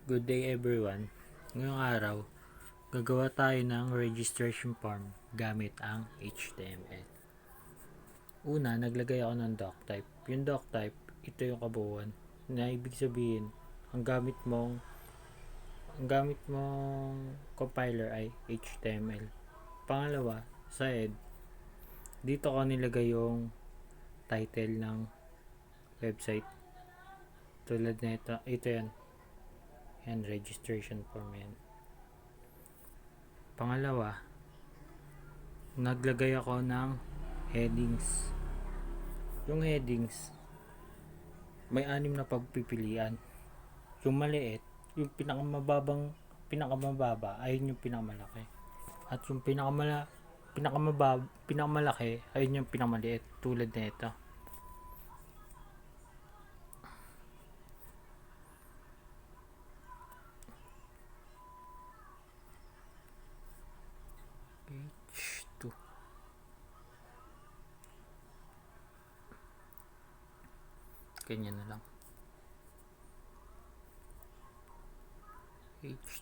Good day everyone. Ngayong araw, gagawa tayo ng registration form gamit ang HTML. Una, naglagay ako ng doctype. Yung doctype, ito yung kabuuan. Na ibig sabihin, ang gamit mong compiler ay HTML. Pangalawa, sa head, dito ko nilagay yung title ng website. Tulad na ito yan. And registration form yan. Pangalawa, naglagay ako ng headings. Yung headings, may 6 na pagpipilian. Yung maliit, yung pinakamababa, ayun yung pinakamalaki. At yung pinakamalaki, ayun yung pinakamaliit, tulad na ito. Page 2. Ganyan na lang. Page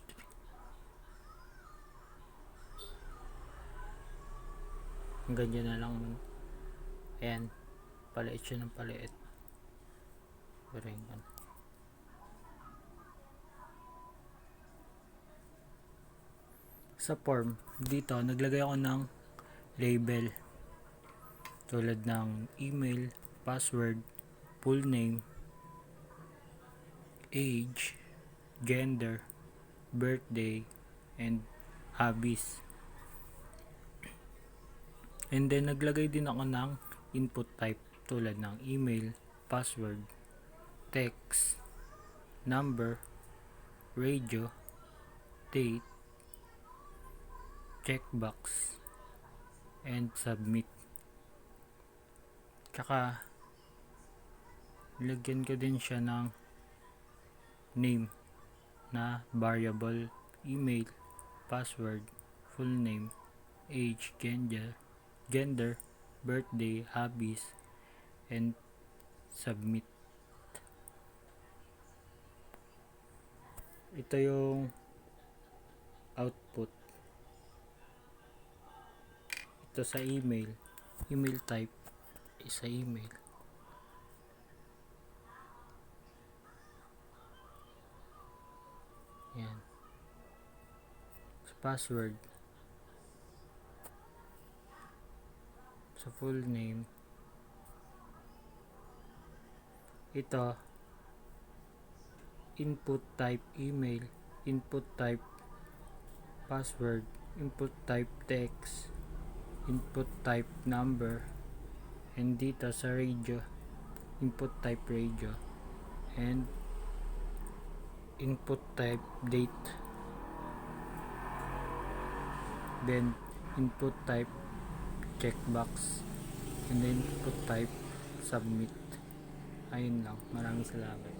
3. Ganyan na lang. Ayan. Paliit siya ng paliit. Baringan. Sa form, dito, naglagay ako ng label. Tulad ng email, password, full name, age, gender, birthday, and hobbies. And then, naglagay din ako ng input type tulad ng email, password, text, number, radio, date, checkbox, and submit. Tsaka, lagyan ko din siya ng name na variable, email, password, full name, age, gender, birthday, hobbies, and submit. Ito yung output. Ito sa email type is sa email. Yan. Sa password, sa full name, ito input type email, input type password, input type text, input type number, and dito sa radio, input type radio, and input type date, then input type checkbox, and then input type submit. Ayun lang. Maraming salamat.